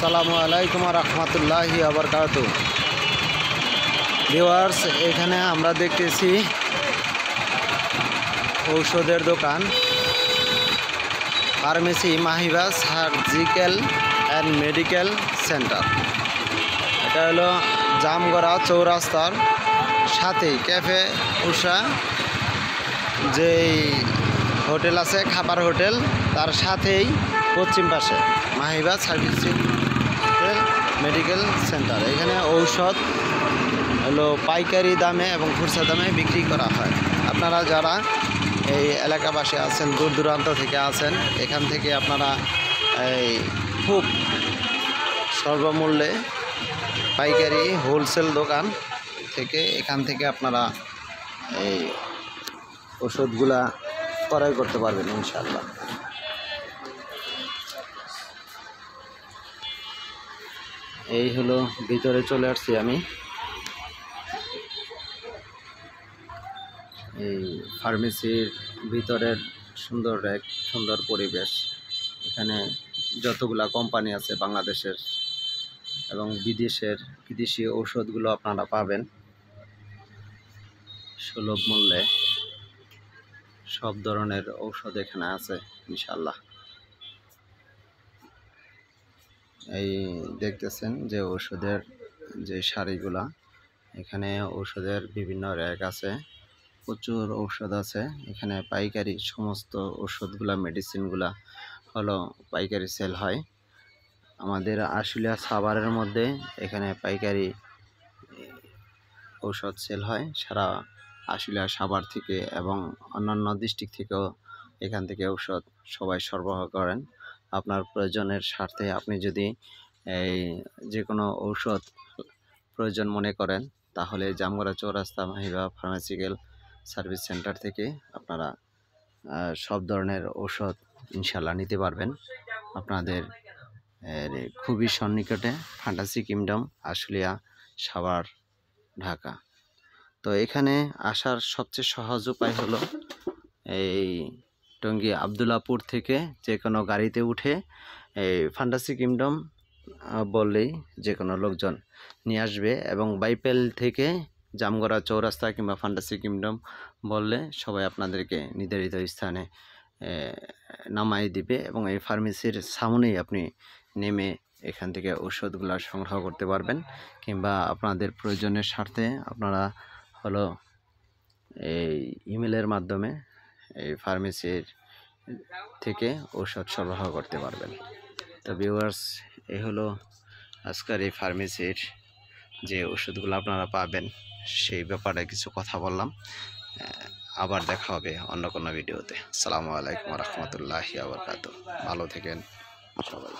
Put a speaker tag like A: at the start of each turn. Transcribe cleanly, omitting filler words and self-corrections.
A: আসসালামু আলাইকুম রহমতুল্লাহি আবরকাতু। ভিউয়ার্স, এখানে আমরা দেখতেছি ঔষধের দোকান, pharmacy Mahiba surgical and medical centre. এটা হলো জামগড়া চৌরাস্তার সাথেই ক্যাফে উষা যেই হোটেল আছে, খাবার হোটেল, তার সাথেই পশ্চিম পাশে মাহিবা সার্জিক্যাল মেডিকেল সেন্টার। এখানে ঔষধ হলো পাইকারি দামে এবং খুচরা দামে বিক্রি করা হয়। আপনারা যারা এই এলাকাবাসী আছেন, দূর দূরান্ত থেকে আছেন, এখান থেকে আপনারা এই খুব সর্বমূল্যে পাইকারি হোলসেল দোকান থেকে এখান থেকে আপনারা এই ওষুধগুলা ক্রয় করতে পারবেন ইনশাআল্লাহ। এই হলো ভিতরে চলে আসছি আমি। এই ফার্মেসির ভিতরের সুন্দর পরিবেশ। এখানে যতগুলা কোম্পানি আছে বাংলাদেশের এবং বিদেশি ঔষধগুলো আপনারা পাবেন সুলভ মূল্যে। সব ধরনের ঔষধ এখানে আছে ইনশাআল্লাহ। এই দেখতেছেন যে ওষুধের যে সারিগুলা, এখানে ওষুধের বিভিন্ন র্যাক আছে, প্রচুর ঔষধ আছে। এখানে পাইকারি সমস্ত ওষুধগুলা, মেডিসিনগুলা হলো পাইকারি সেল হয়। আমাদের আশুলিয়া সাভারের মধ্যে এখানে পাইকারি ঔষধ সেল হয়। সারা আশুলিয়া সাভার থেকে এবং অন্যান্য ডিস্ট্রিক্ট থেকেও এখান থেকে ঔষধ সবাই সরবরাহ করেন। আপনার প্রয়োজনের স্বার্থে আপনি যদি এই যে কোনো ঔষধ প্রয়োজন মনে করেন, তাহলে জামগড়া চৌরাস্তা মাহিবা ফার্মাসিক্যাল সার্ভিস সেন্টার থেকে আপনারা সব ধরনের ঔষধ ইনশাল্লাহ নিতে পারবেন। আপনাদের খুবই সন্নিকটে ফ্যান্টাসি কিংডম, আশুলিয়া, সাভার, ঢাকা। তো এখানে আসার সবচেয়ে সহজ উপায় হলো এই টঙ্গী আবদুল্লাপুর থেকে যে কোনো গাড়িতে উঠে এই ফ্যান্টাসি কিংডম বললেই যে কোনো লোকজন নিয়ে আসবে, এবং বাইপেল থেকে জামগড়া চৌরাস্তা কিংবা ফ্যান্টাসি কিংডম বললে সবাই আপনাদেরকে নির্ধারিত স্থানে নামাই দিবে, এবং এই ফার্মেসির সামনেই আপনি নেমে এখান থেকে ওষুধগুলো সংগ্রহ করতে পারবেন। কিংবা আপনাদের প্রয়োজনের স্বার্থে আপনারা হলো এই ইমেলের মাধ্যমে এই ফার্মেসির থেকে ঔষধ সরবরাহ করতে পারবেন। তো ভিউয়ার্স, এই হলো আজকের এই ফার্মেসির যে ওষুধগুলো আপনারা পাবেন সেই ব্যাপারে কিছু কথা বললাম। আবার দেখা হবে অন্য কোনো ভিডিওতে। আসসালামু আলাইকুম রহমতুল্লাহি ওয়া বারাকাতুহু। ভালো থাকেন সবাই।